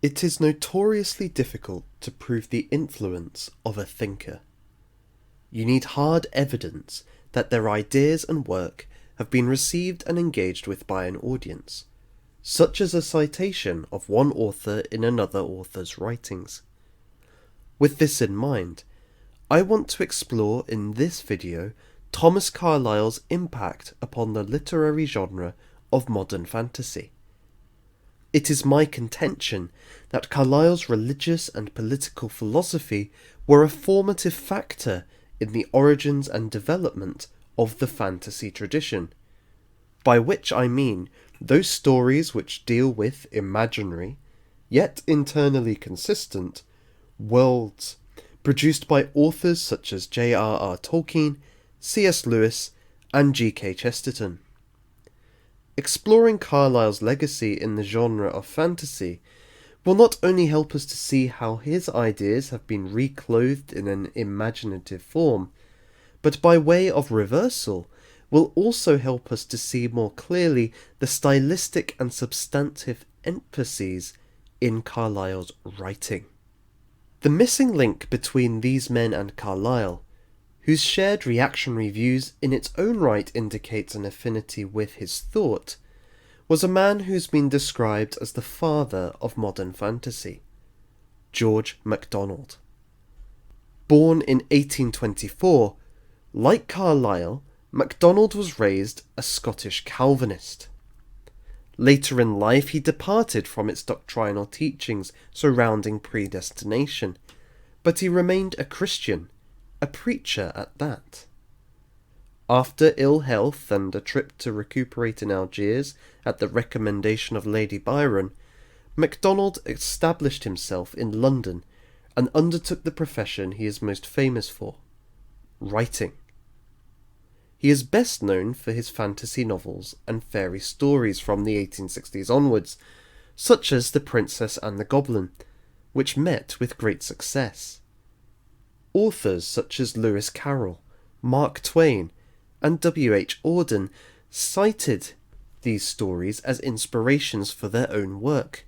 It is notoriously difficult to prove the influence of a thinker. You need hard evidence that their ideas and work have been received and engaged with by an audience, such as a citation of one author in another author's writings. With this in mind, I want to explore in this video Thomas Carlyle's impact upon the literary genre of modern fantasy. It is my contention that Carlyle's religious and political philosophy were a formative factor in the origins and development of the fantasy tradition, by which I mean those stories which deal with imaginary, yet internally consistent, worlds produced by authors such as J.R.R. Tolkien, C.S. Lewis, and G.K. Chesterton. Exploring Carlyle's legacy in the genre of fantasy will not only help us to see how his ideas have been reclothed in an imaginative form, but by way of reversal will also help us to see more clearly the stylistic and substantive emphases in Carlyle's writing. The missing link between these men and Carlyle, whose shared reactionary views in its own right indicates an affinity with his thought, was a man who's been described as the father of modern fantasy, George MacDonald. Born in 1824, like Carlyle, MacDonald was raised a Scottish Calvinist. Later in life he departed from its doctrinal teachings surrounding predestination, but he remained a Christian, a preacher at that. After ill health and a trip to recuperate in Algiers at the recommendation of Lady Byron, MacDonald established himself in London and undertook the profession he is most famous for, writing. He is best known for his fantasy novels and fairy stories from the 1860s onwards, such as The Princess and the Goblin, which met with great success. Authors such as Lewis Carroll, Mark Twain, and W.H. Auden cited these stories as inspirations for their own work.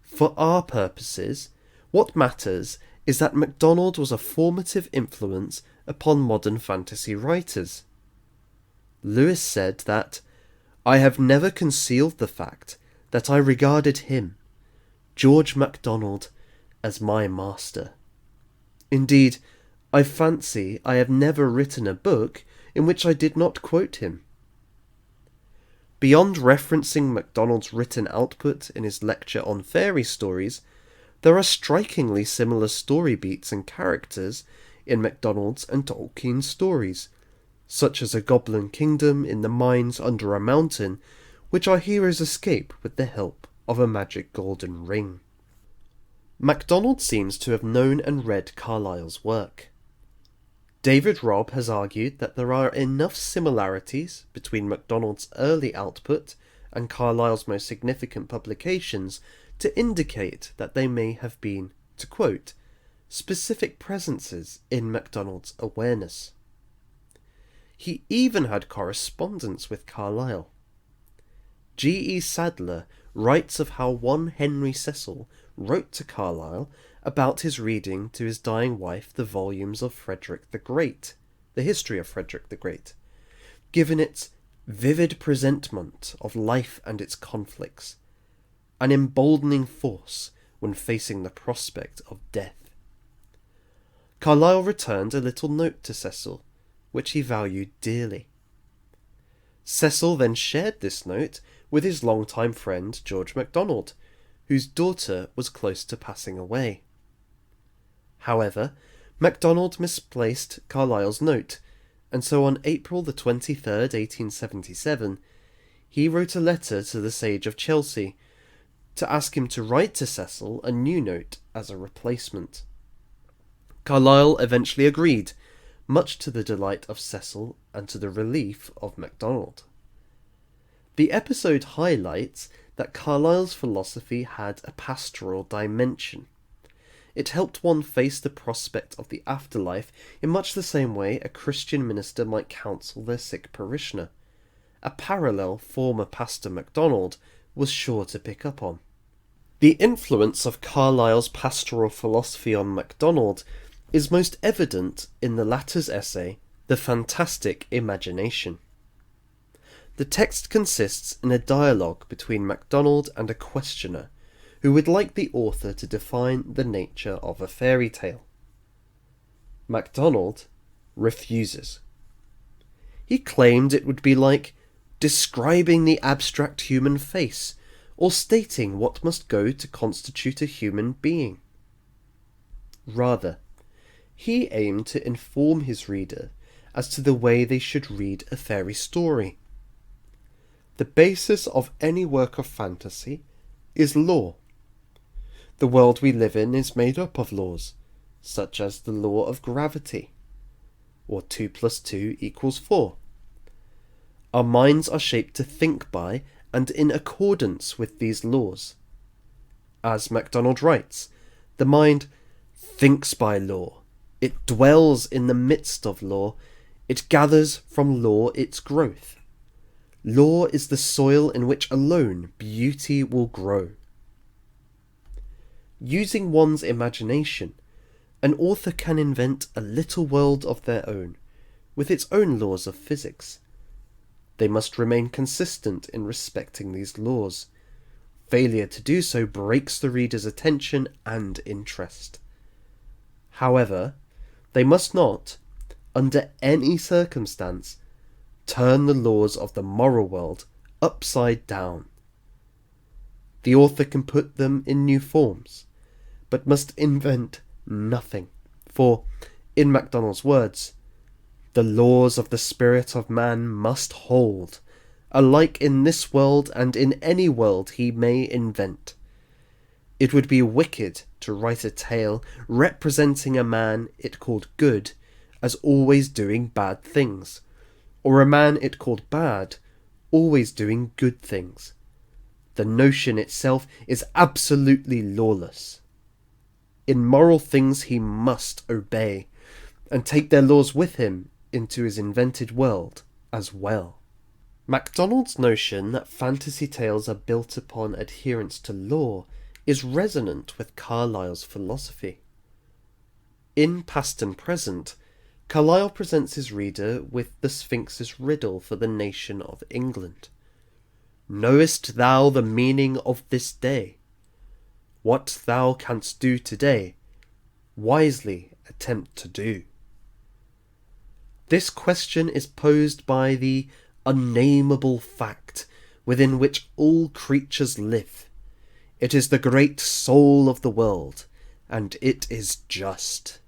For our purposes, what matters is that MacDonald was a formative influence upon modern fantasy writers. Lewis said that, "I have never concealed the fact that I regarded him, George MacDonald, as my master. Indeed, I fancy I have never written a book in which I did not quote him." Beyond referencing MacDonald's written output in his lecture on fairy stories, there are strikingly similar story beats and characters in MacDonald's and Tolkien's stories, such as a goblin kingdom in the mines under a mountain, which our heroes escape with the help of a magic golden ring. MacDonald seems to have known and read Carlyle's work. David Robb has argued that there are enough similarities between MacDonald's early output and Carlyle's most significant publications to indicate that they may have been, to quote, specific presences in MacDonald's awareness. He even had correspondence with Carlyle. G.E. Sadler writes of how one Henry Cecil wrote to Carlyle about his reading to his dying wife the volumes of Frederick the Great, the history of Frederick the Great, given its vivid presentment of life and its conflicts, an emboldening force when facing the prospect of death. Carlyle returned a little note to Cecil, which he valued dearly. Cecil then shared this note with his longtime friend George MacDonald, whose daughter was close to passing away. However, MacDonald misplaced Carlyle's note, and so on April the 23rd, 1877, he wrote a letter to the Sage of Chelsea to ask him to write to Cecil a new note as a replacement. Carlyle eventually agreed, much to the delight of Cecil and to the relief of MacDonald. The episode highlights that Carlyle's philosophy had a pastoral dimension. It helped one face the prospect of the afterlife in much the same way a Christian minister might counsel their sick parishioner, a parallel former pastor MacDonald was sure to pick up on. The influence of Carlyle's Pastoral Philosophy on MacDonald is most evident in the latter's essay, The Fantastic Imagination. The text consists in a dialogue between MacDonald and a questioner who would like the author to define the nature of a fairy tale. MacDonald refuses. He claimed it would be like describing the abstract human face or stating what must go to constitute a human being. Rather, he aimed to inform his reader as to the way they should read a fairy story. The basis of any work of fantasy is law. The world we live in is made up of laws, such as the law of gravity, or 2 + 2 = 4. Our minds are shaped to think by and in accordance with these laws. As MacDonald writes, the mind thinks by law, it dwells in the midst of law, it gathers from law its growth. Law is the soil in which alone beauty will grow. Using one's imagination, an author can invent a little world of their own, with its own laws of physics. They must remain consistent in respecting these laws. Failure to do so breaks the reader's attention and interest. However, they must not, under any circumstance, turn the laws of the moral world upside down. The author can put them in new forms, but must invent nothing, for, in MacDonald's words, the laws of the spirit of man must hold, alike in this world and in any world he may invent. It would be wicked to write a tale representing a man it called good as always doing bad things, or a man it called bad always doing good things. The notion itself is absolutely lawless. In moral things he must obey, and take their laws with him into his invented world as well. MacDonald's notion that fantasy tales are built upon adherence to law is resonant with Carlyle's philosophy. In Past and Present, Carlyle presents his reader with the Sphinx's riddle for the nation of England. Knowest thou the meaning of this day? What thou canst do today, wisely attempt to do. This question is posed by the unnameable fact within which all creatures live. It is the great soul of the world, and it is just.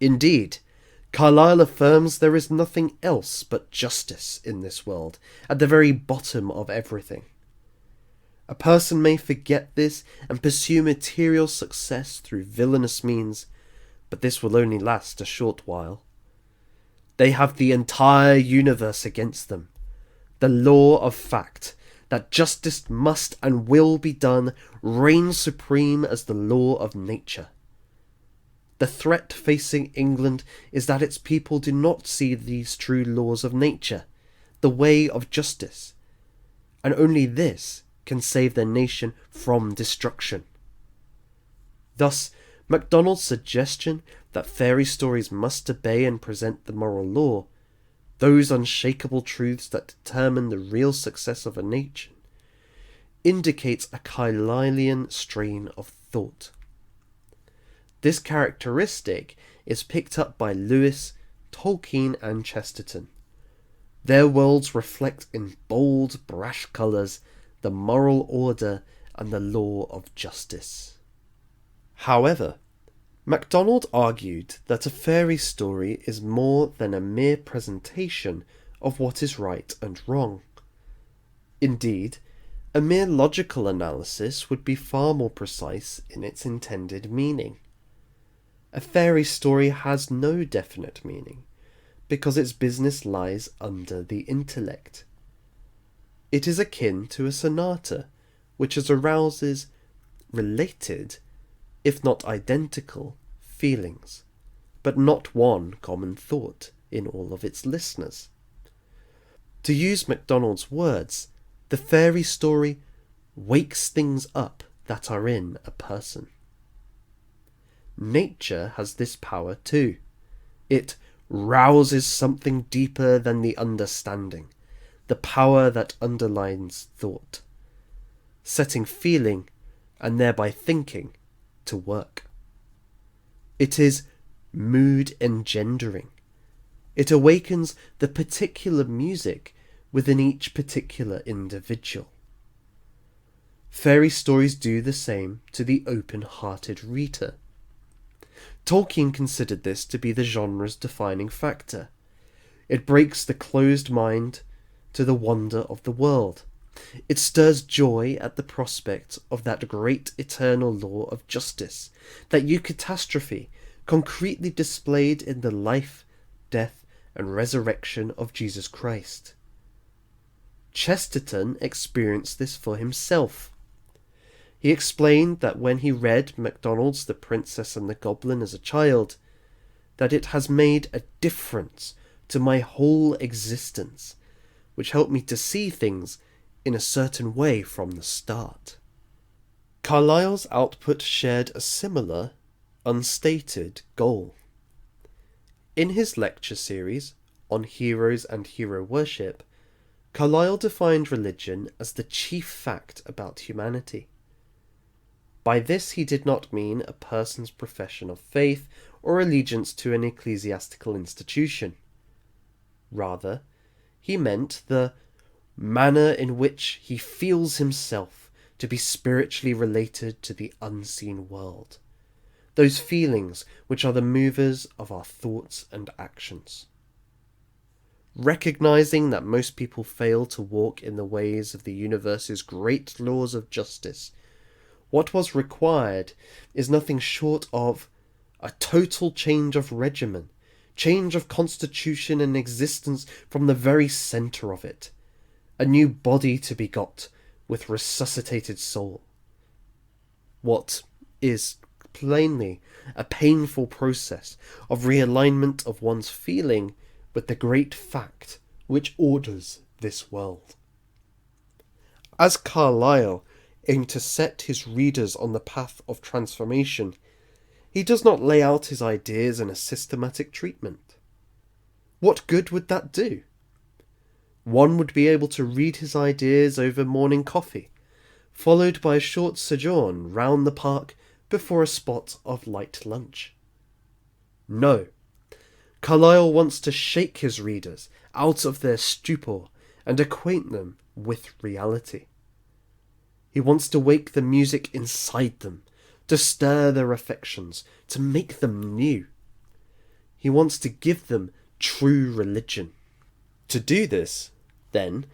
Indeed, Carlyle affirms there is nothing else but justice in this world, at the very bottom of everything. A person may forget this and pursue material success through villainous means, but this will only last a short while. They have the entire universe against them. The law of fact, that justice must and will be done, reigns supreme as the law of nature. The threat facing England is that its people do not see these true laws of nature, the way of justice, and only this can save their nation from destruction. Thus, MacDonald's suggestion that fairy stories must obey and present the moral law, those unshakable truths that determine the real success of a nation, indicates a Carlylean strain of thought. This characteristic is picked up by Lewis, Tolkien and Chesterton. Their worlds reflect in bold, brash colours the moral order and the law of justice. However, MacDonald argued that a fairy story is more than a mere presentation of what is right and wrong. Indeed, a mere logical analysis would be far more precise in its intended meaning. A fairy story has no definite meaning, because its business lies under the intellect. It is akin to a sonata, which arouses related, if not identical, feelings, but not one common thought in all of its listeners. To use MacDonald's words, the fairy story wakes things up that are in a person. Nature has this power too. It rouses something deeper than the understanding, the power that underlines thought, setting feeling, and thereby thinking, to work. It is mood engendering. It awakens the particular music within each particular individual. Fairy stories do the same to the open-hearted reader. Tolkien considered this to be the genre's defining factor. It breaks the closed mind to the wonder of the world. It stirs joy at the prospect of that great eternal law of justice, that eucatastrophe concretely displayed in the life, death, and resurrection of Jesus Christ. Chesterton experienced this for himself. He explained that when he read MacDonald's The Princess and the Goblin as a child, that it has made a difference to my whole existence, which helped me to see things in a certain way from the start. Carlyle's output shared a similar, unstated goal. In his lecture series on heroes and hero worship, Carlyle defined religion as the chief fact about humanity. By this he did not mean a person's profession of faith or allegiance to an ecclesiastical institution. Rather, he meant the manner in which he feels himself to be spiritually related to the unseen world, those feelings which are the movers of our thoughts and actions. Recognizing that most people fail to walk in the ways of the universe's great laws of justice, what was required is nothing short of a total change of regimen, change of constitution and existence from the very centre of it, a new body to be got with resuscitated soul. What is plainly a painful process of realignment of one's feeling with the great fact which orders this world. As Carlyle aimed to set his readers on the path of transformation, he does not lay out his ideas in a systematic treatment. What good would that do? One would be able to read his ideas over morning coffee, followed by a short sojourn round the park before a spot of light lunch. No, Carlyle wants to shake his readers out of their stupor and acquaint them with reality. He wants to wake the music inside them, to stir their affections, to make them new. He wants to give them true religion. To do this, then,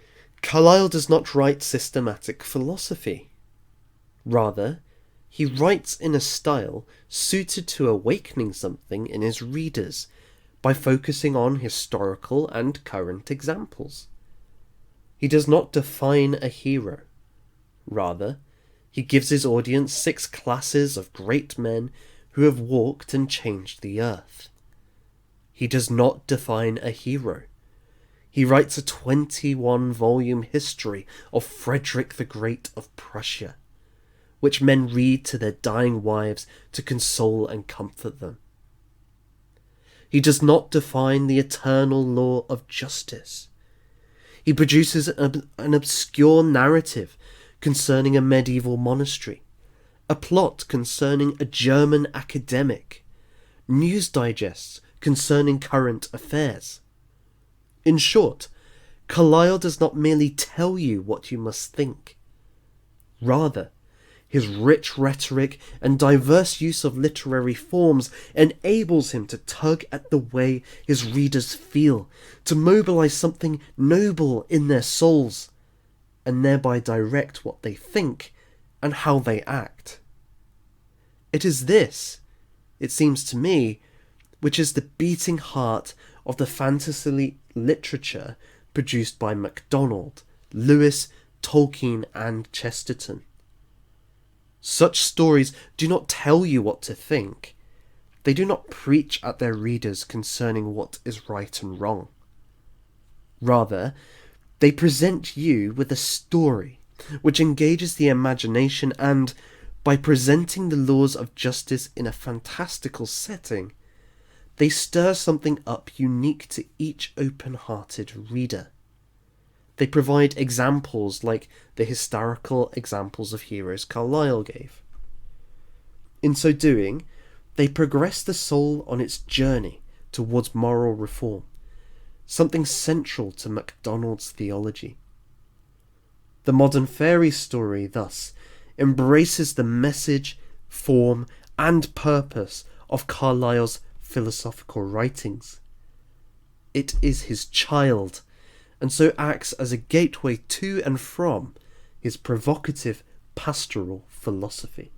Carlyle does not write systematic philosophy. Rather, he writes in a style suited to awakening something in his readers by focusing on historical and current examples. He does not define a hero. Rather, he gives his audience 6 classes of great men who have walked and changed the earth. He does not define a hero. He writes a 21-volume history of Frederick the Great of Prussia, which men read to their dying wives to console and comfort them. He does not define the eternal law of justice. He produces an obscure narrative concerning a medieval monastery, a plot concerning a German academic, news digests concerning current affairs. In short, Carlyle does not merely tell you what you must think. Rather, his rich rhetoric and diverse use of literary forms enables him to tug at the way his readers feel, to mobilize something noble in their souls, and thereby direct what they think and how they act. It is this, it seems to me, which is the beating heart of the fantasy literature produced by MacDonald, Lewis, Tolkien, and Chesterton. Such stories do not tell you what to think. They do not preach at their readers concerning what is right and wrong. Rather, they present you with a story which engages the imagination and, By presenting the laws of justice in a fantastical setting, they stir something up unique to each open-hearted reader. They provide examples like the historical examples of heroes Carlyle gave. In so doing, they progress the soul on its journey towards moral reform, something central to MacDonald's theology. The modern fairy story, thus, embraces the message, form, and purpose of Carlyle's philosophical writings. It is his child, and so acts as a gateway to and from his provocative pastoral philosophy.